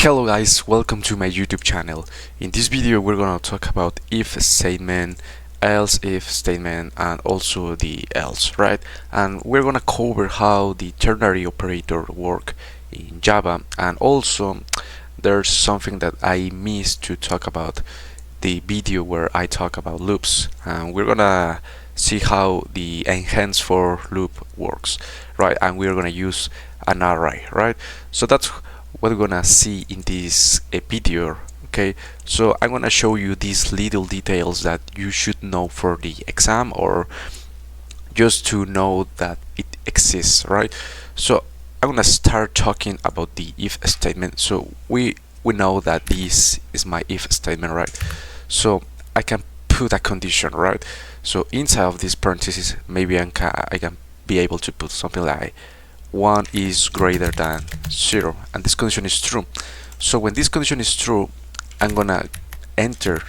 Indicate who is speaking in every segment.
Speaker 1: Hello guys, welcome to my YouTube channel. In this video we're gonna talk about if statement, else if statement, and also the else, right? And we're gonna cover how the ternary operator work in Java, and also there's something that I missed to talk about the video where I talk about loops, and we're gonna see how the enhance for loop works, right? And we're gonna use an array, right? So that's what we're gonna see in this video. Okay, so I'm gonna show you these little details that you should know for the exam, or just to know that it exists, right? So I'm gonna start talking about the if statement. So we know that this is my if statement, right? So I can put a condition, right? So inside of this parenthesis, maybe I can be able to put something like 1 is greater than 0, and this condition is true. So when this condition is true, I'm gonna enter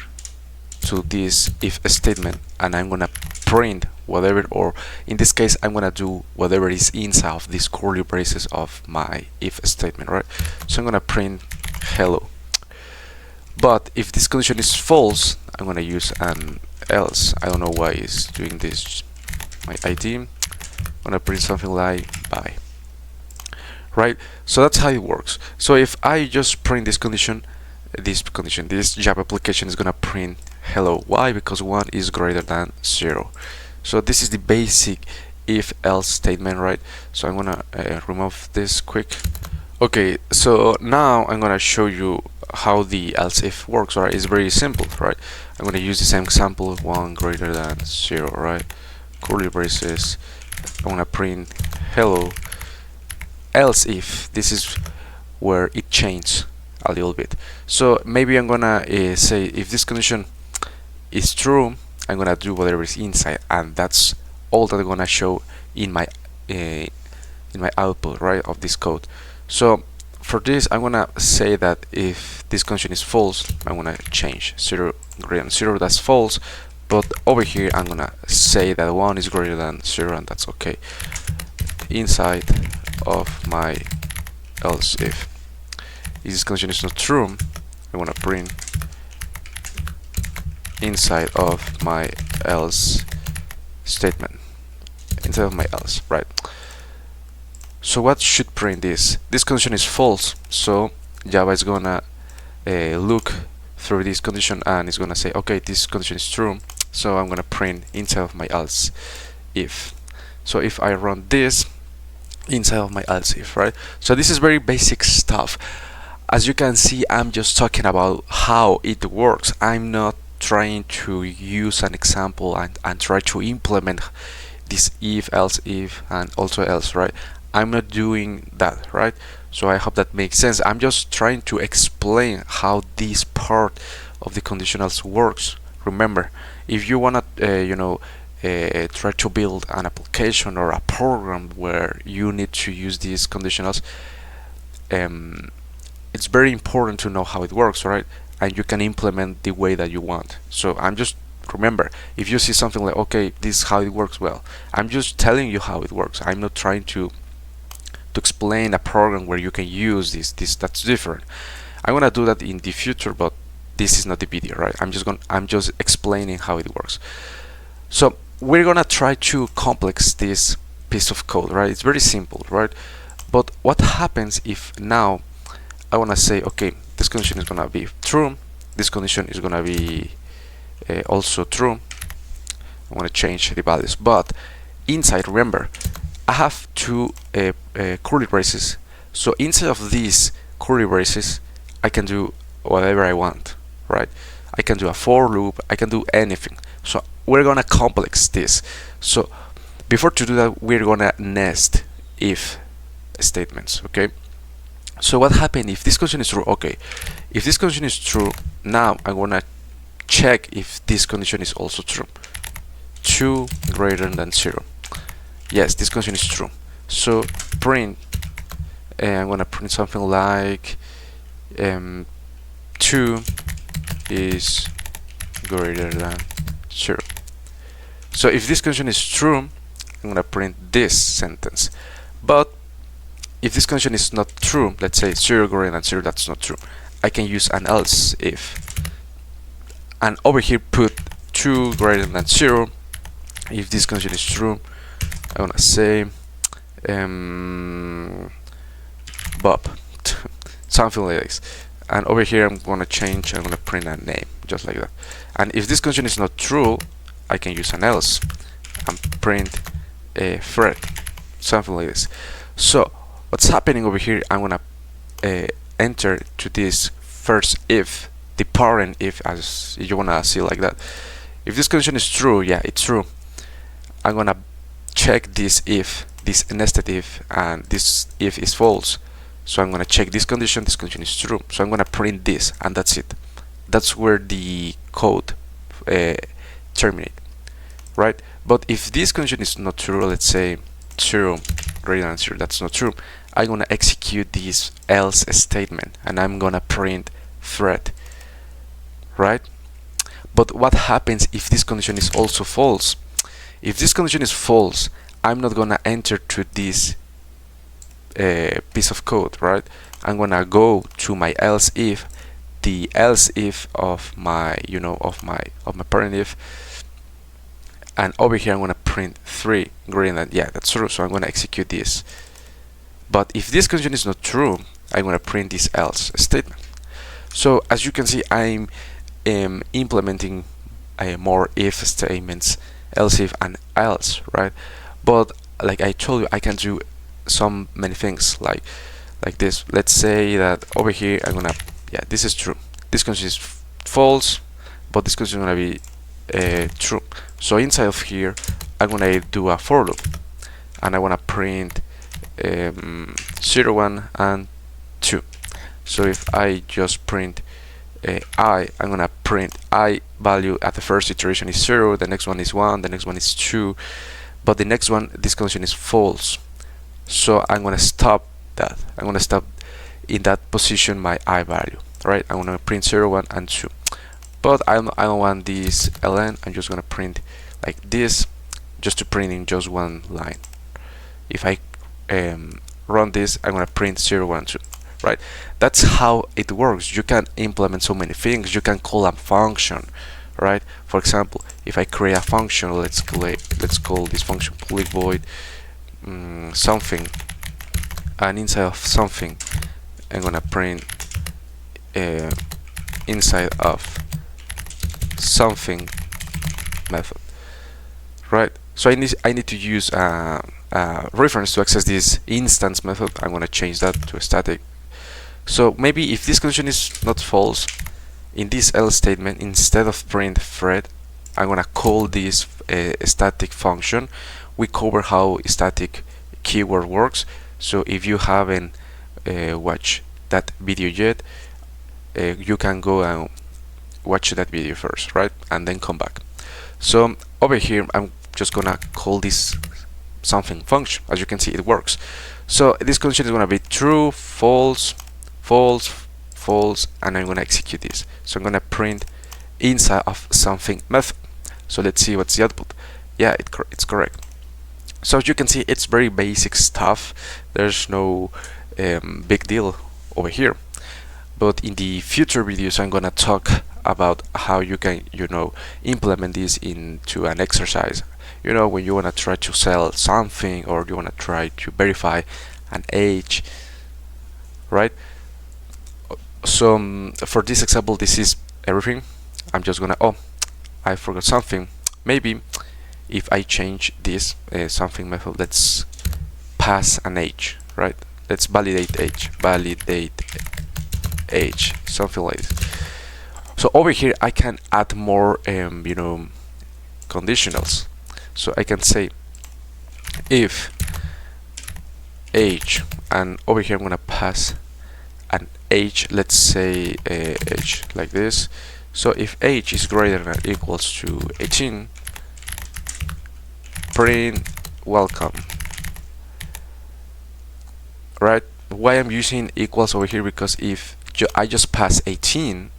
Speaker 1: to this if statement, and I'm gonna print whatever, or in this case I'm gonna do whatever is inside of these curly braces of my if statement, right? So I'm gonna print hello. But if this condition is false, I'm gonna use an else. I don't know why it's doing this. My ID, I'm gonna print something like bye. Right, so that's how it works. So if I just print this condition, this Java application is gonna print hello. Why? Because 1 is greater than 0. So this is the basic if else statement, right? So I'm gonna remove this quick. Okay, so now I'm gonna show you how the else if works, right? It's very simple, right? I'm gonna use the same example, 1 greater than 0, right? Curly braces, I'm gonna print hello. Else if, this is where it changes a little bit. So maybe I'm gonna say if this condition is true, I'm gonna do whatever is inside, and that's all that I'm gonna show in my output, right, of this code. So for this, I'm gonna say that if this condition is false, I'm gonna change 0 greater than 0, that's false. But over here, I'm gonna say that 1 is greater than 0, and that's okay. Inside of my else if this condition is not true, I want to print inside of my else statement, inside of my else, right? So what should print this? This condition is false, so Java is gonna look through this condition and it's gonna say, okay, this condition is true, so I'm gonna print inside of my else if. So if I run this inside of my else if, right? So this is very basic stuff. As you can see, I'm just talking about how it works. I'm not trying to use an example and try to implement this if, else if, and also else, right? I'm not doing that, right? So I hope that makes sense. I'm just trying to explain how this part of the conditionals works. Remember, if you wanna try to build an application or a program where you need to use these conditionals, it's very important to know how it works, right? And you can implement the way that you want. So I'm just, remember, if you see something like, okay, this is how it works, well, I'm just telling you how it works. I'm not trying to explain a program where you can use this. That's different. I'm gonna do that in the future, but this is not the video, right? I'm just explaining how it works. So we're gonna try to complex this piece of code, right? It's very simple, right? But what happens if now I wanna say, okay, this condition is gonna be true, this condition is gonna be also true. I wanna change the values, but inside, remember, I have two curly braces. So inside of these curly braces, I can do whatever I want, right? I can do a for loop, I can do anything. So we're gonna complex this. So before to do that, we're gonna nest if statements, okay? So what happened if this condition is true? Okay, if this condition is true, now I'm gonna check if this condition is also true. 2 greater than 0. Yes, this condition is true. So print, I'm gonna print something like 2 is greater than 0. So if this condition is true, I'm gonna print this sentence. But if this condition is not true, let's say 0 greater than 0, that's not true, I can use an else if, and over here put 2 greater than 0. If this condition is true, I want to say Bob, something like this. And over here I'm going to change, I'm going to print a name, just like that. And if this condition is not true, I can use an else and print Fred, something like this. So what's happening over here, I'm going to enter to this first if, the parent if, as you want to see like that. If this condition is true, yeah, it's true, I'm going to check this if, this nested if, and this if is false. So I'm going to check this condition is true. So I'm going to print this, and that's it. That's where the code terminates, right? But if this condition is not true, let's say 0 greater than 0, that's not true, I'm going to execute this else statement, and I'm going to print thread, right? But what happens if this condition is also false? If this condition is false, I'm not going to enter to this piece of code, right? I'm gonna go to my else if, the else if of my, of my parent if, and over here I'm gonna print 3 greater than, yeah, that's true. So I'm gonna execute this. But if this condition is not true, I'm gonna print this else statement. So as you can see, I'm implementing more if statements, else if and else, right? But like I told you, I can do many things like this. Let's say that over here I'm gonna, yeah, this is true, this condition is false, but this condition is gonna be true. So inside of here I'm gonna do a for loop, and I wanna print 0, 1 and 2. So if I just print I'm gonna print I value at the first iteration is 0, the next one is 1, the next one is 2, but the next one, this condition is false. So I'm going to stop that. I'm going to stop in that position my I value, right? I'm going to print 0, 1 and 2. But I don't want this ln. I'm just going to print like this, just to print in just one line. If I run this, I'm going to print 0, 1, 2, right? That's how it works. You can implement so many things. You can call a function, right? For example, if I create a function, let's call this function public void something, and inside of something I'm gonna print inside of something method, right? So I need to use a reference to access this instance method. I'm gonna change that to a static. So maybe if this condition is not false, in this else statement, instead of print thread, I'm gonna call this static function. We cover how static keyword works. So if you haven't watched that video yet, you can go and watch that video first, right? And then come back. So over here I'm just gonna call this something function. As you can see, it works. So this condition is gonna be true, false, false, false, and I'm gonna execute this. So I'm gonna print inside of something method. So let's see what's the output. Yeah, it's correct. So as you can see, it's very basic stuff. There's no big deal over here. But in the future videos, I'm gonna talk about how you can, implement this into an exercise. When you wanna try to sell something, or you wanna try to verify an age, right? So for this example, this is everything. I'm just gonna, I forgot something. Maybe if I change this something method, let's pass an age, right? Let's validate age, something like this. So over here I can add more conditionals. So I can say if age, and over here I'm gonna pass an age, let's say age like this. So if age is greater than or equals to 18, print welcome, right? Why I'm using equals over here? Because if I just pass 18,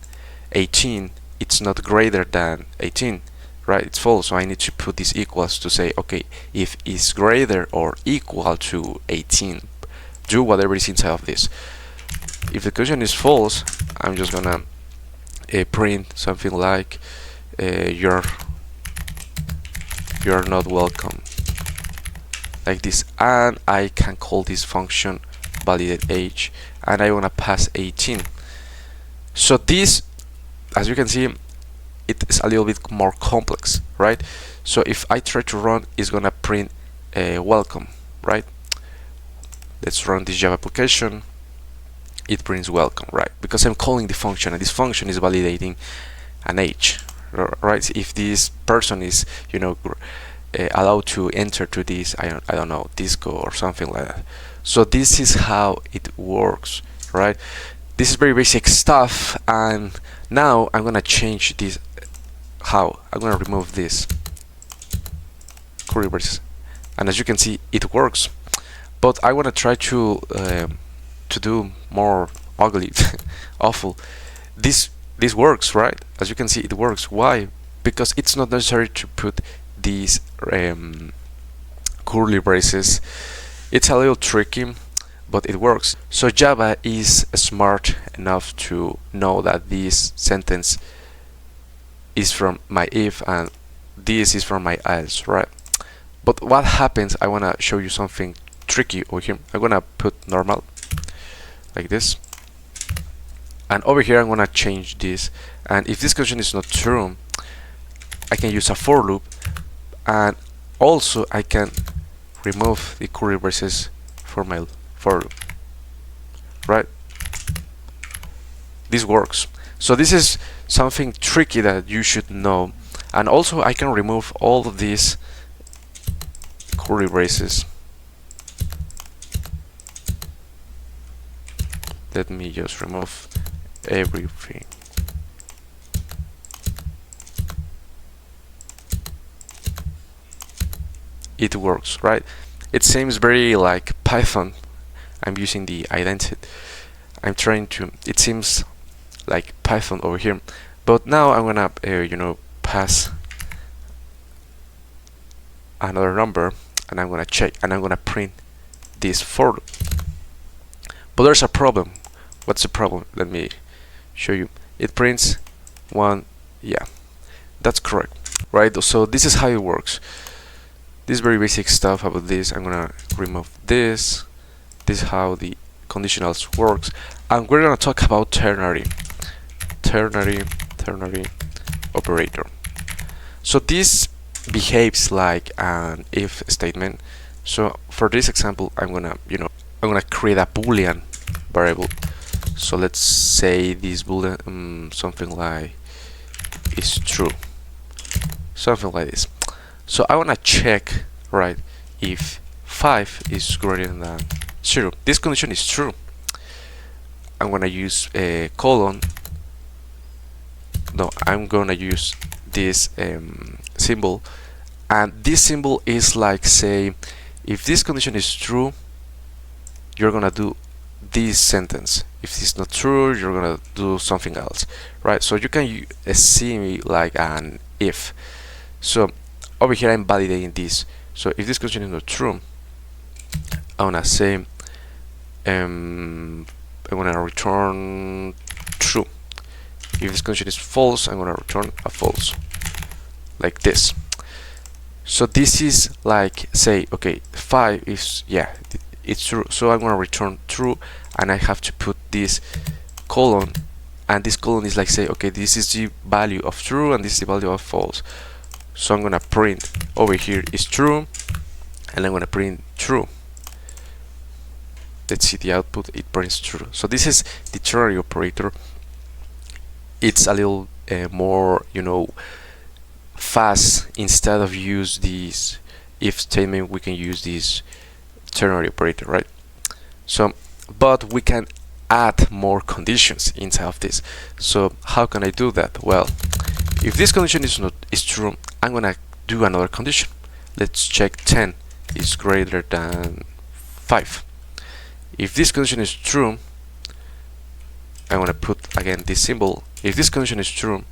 Speaker 1: it's not greater than 18, right? It's false. So I need to put this equals to say, okay, if it's greater or equal to 18, do whatever is inside of this. If the condition is false, I'm just gonna print something like you're not welcome, like this, and I can call this function validate age, and I wanna pass 18. So this, as you can see, it is a little bit more complex, right? So if I try to run, it's gonna print welcome, right? Let's run this Java application. It prints welcome, right? Because I'm calling the function, and this function is validating an age, right? If this person is, you know, allowed to enter to this, I don't know, disco or something like that. So this is how it works, right? This is very basic stuff, and now I'm gonna change this. How? I'm gonna remove this curly braces, and as you can see, it works. But I wanna try to do more ugly, awful. This works, right? As you can see, it works. Why? Because it's not necessary to put these curly braces. It's a little tricky, but it works. So Java is smart enough to know that this sentence is from my if and this is from my else, right? But what happens, I want to show you something tricky over here. I'm going to put normal like this, and over here I'm going to change this, and if this condition is not true, I can use a for loop, and also I can remove the curly braces for my for loop, right? This works. So this is something tricky that you should know, and also I can remove all of these curly braces. Let me just remove everything. It works, right? It seems very like Python. I'm using the identity. I'm trying to. It seems like Python over here, but now I'm gonna, you know, pass another number, and I'm gonna check, and I'm gonna print this for loop. But there's a problem. What's the problem? Let me show you. It prints 1. Yeah, that's correct, right? So this is how it works. This is very basic stuff about this. I'm gonna remove this. This is how the conditionals works, and we're gonna talk about ternary operator. So this behaves like an if statement. So for this example, I'm gonna create a boolean variable. So let's say this boolean something like is true, something like this. So I want to check, right, if 5 is greater than 0. This condition is true. I'm gonna use a colon. No, I'm gonna use this symbol, and this symbol is like, say, if this condition is true, you're gonna do this sentence. If it's not true, you're gonna do something else, right? So you can see me like an if. So over here I'm validating this. So if this condition is not true, I wanna say I'm gonna return true. If this condition is false, I'm gonna return a false, like this. So this is like, say, okay, 5 is, yeah, it's true, so I'm gonna return true, and I have to put this colon, and this colon is like, say, okay, this is the value of true and this is the value of false. So I'm gonna print over here is true, and I'm gonna print true. Let's see the output, it prints true. So this is the ternary operator. It's a little more, you know, fast. Instead of use this if statement, we can use this ternary operator, right? So, but we can add more conditions inside of this. So how can I do that? Well, if this condition is true, I'm gonna do another condition. Let's check 10 is greater than 5. If this condition is true, I'm gonna put again this symbol. If this condition is true,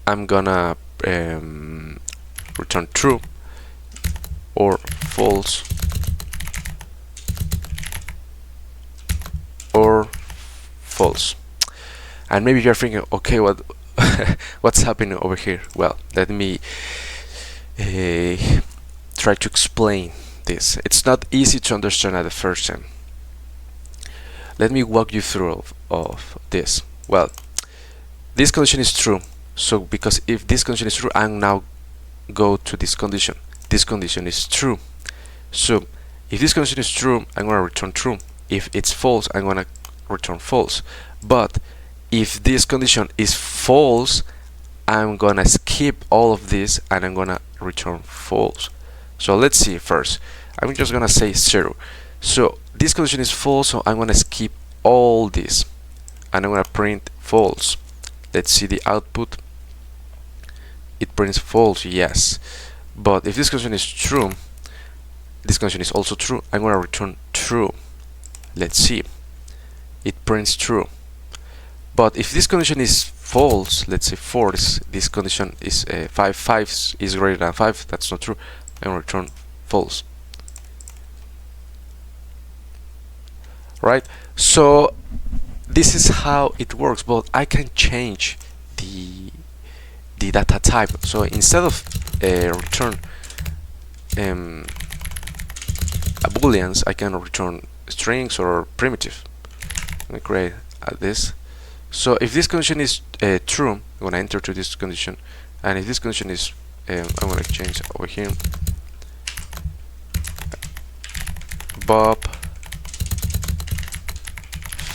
Speaker 1: I'm gonna return true or false false. And maybe you're thinking, okay, what what's happening over here? Well, let me try to explain this. It's not easy to understand at the first time. Let me walk you through of this. Well, this condition is true. So because if this condition is true, I'm now go to this condition. This condition is true. So if this condition is true, I'm going to return true. If it's false, I'm going to return false. But if this condition is false, I'm going to skip all of this and I'm going to return false. So let's see first. I'm just going to say 0. So this condition is false, so I'm going to skip all this and I'm going to print false. Let's see the output. It prints false, yes. But if this condition is true, this condition is also true, I'm going to return true. Let's see. It prints true. But if this condition is false, let's say false, this condition is 5 is greater than 5, that's not true, I'm going to return false. Right? So this is how it works, but I can change the data type. So instead of return booleans, I can return strings or primitive. Let me create this. So if this condition is true, I'm going to enter to this condition, and if this condition is I'm going to change over here, Bob,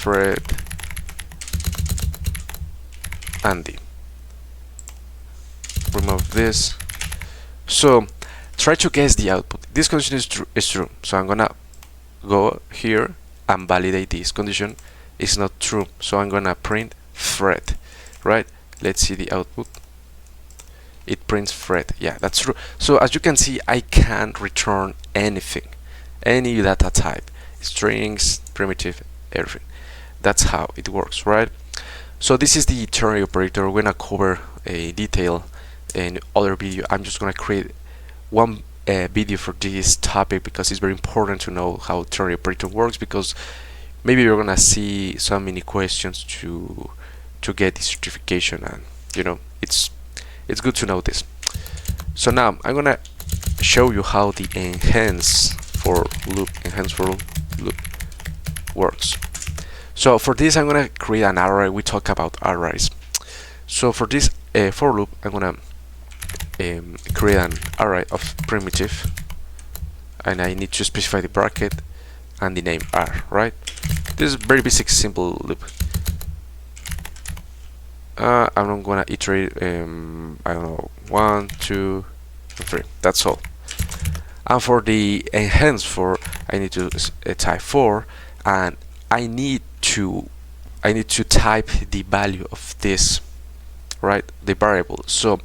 Speaker 1: Fred, Andy. Remove this. So try to guess the output. This condition is true. So I'm gonna go here and validate this condition. It's not true. So I'm gonna print Fred. Right? Let's see the output. It prints Fred. Yeah, that's true. So as you can see, I can return anything, any data type, strings, primitive, everything. That's how it works, right? So this is the ternary operator. We're gonna cover a detail in other video. I'm just gonna create one video for this topic because it's very important to know how ternary operator works, because maybe you're gonna see so many questions to get the certification, and you know it's good to know this. So now I'm gonna show you how the enhance for loop works. So for this, I'm gonna create an array. We talk about arrays. So for this for loop, I'm gonna create an array of primitive, and I need to specify the bracket and the name r. Right? This is very basic, simple loop. I'm gonna iterate. I don't know, 1, 2, 3. That's all. And for the enhance for, I need to type 4, and I need to type the value of this, right? The variable. So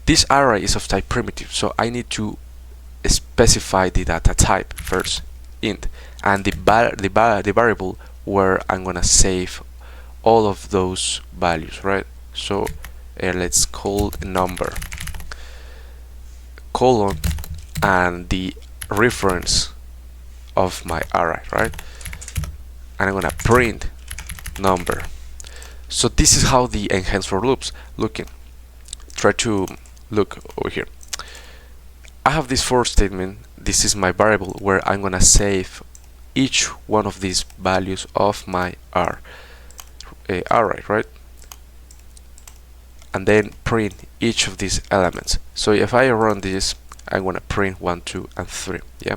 Speaker 1: this array is of type primitive, so I need to specify the data type first, int, and the variable where I'm gonna save all of those values, right? So let's call a number, colon, and the reference of my array, right? And I'm gonna print number. So this is how the enhance for loops looking. Try to look over here. I have this for statement. This is my variable where I'm gonna save each one of these values of my array, right? And then print each of these elements. So if I run this, I'm gonna print 1, 2, and 3. Yeah,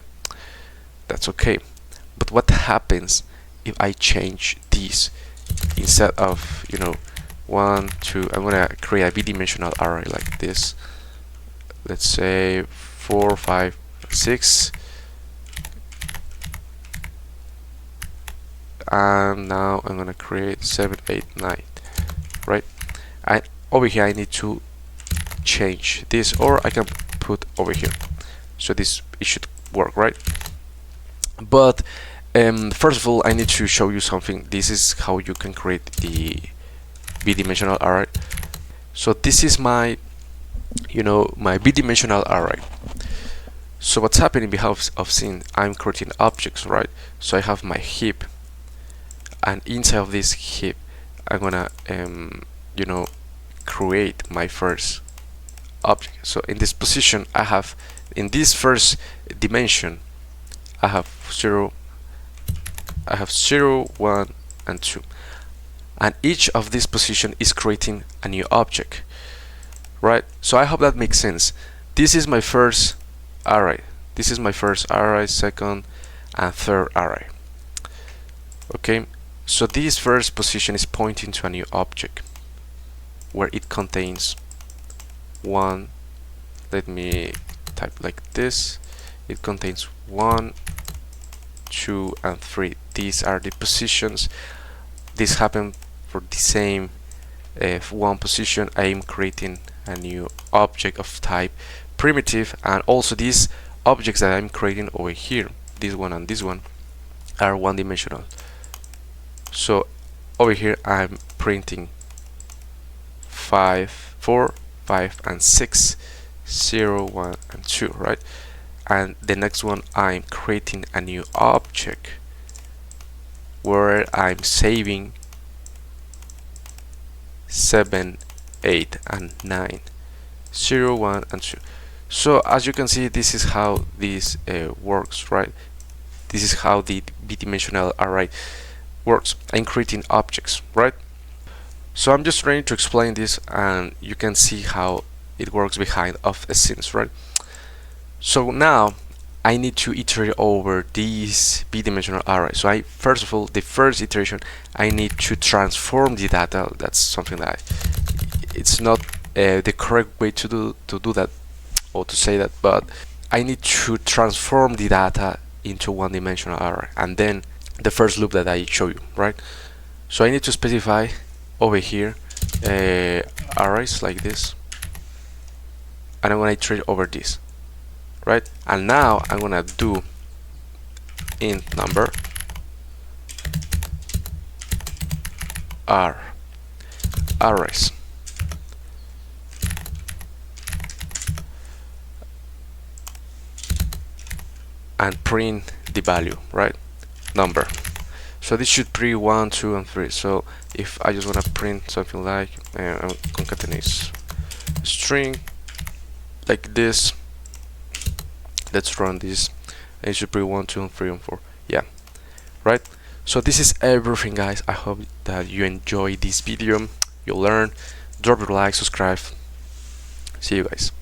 Speaker 1: that's okay. But what happens if I change these? Instead of 1, 2, I'm gonna create a bidimensional array like this. Let's say 4, 5, 6, and now I'm gonna create 7, 8, 9. Right? And over here I need to change this, or I can put over here. So it should work, right? But first of all, I need to show you something. This is how you can create the bidimensional array. So this is my my bidimensional array. So what's happening behalf of scene, I'm creating objects, right? So I have my heap, and inside of this heap I'm gonna you know, create my first object. So in this position, I have, in this first dimension, I have 0, 1 and 2, and each of these position is creating a new object, right? So I hope that makes sense. This is my first array, second and third array. Okay, so this first position is pointing to a new object where it contains 1, let me type like this, it contains 1, 2 and 3. These are the positions. This happened for the same one position. I am creating a new object of type primitive, and also these objects that I'm creating over here, this one and this one, are one dimensional. So over here I'm printing 5, 4, 5 and 6, 0, 1 and 2, right? And the next one I'm creating a new object where I'm saving 7, 8 and 9, 0, 1 and 2. So as you can see, this is how this works, right? This is how the bidimensional array works. I'm creating objects, right? So I'm just trying to explain this, and you can see how it works behind of the scenes, right? So now I need to iterate over this bidimensional array. So I, first of all, the first iteration, I need to transform the data. That's something that it's not the correct way to do that, or to say that, but I need to transform the data into one-dimensional array, and then the first loop that I show you, right? So I need to specify over here arrays like this, and I'm gonna iterate over this, right? And now I'm gonna do int number r arrays, and print the value, right? Number. So this should print 1, 2 and 3. So if I just want to print something like concatenate string like this, let's run this, and it should print 1, 2 and 3 and 4. Yeah, right? So this is everything, guys. I hope that you enjoy this video, you learn. Drop your like, subscribe. See you guys.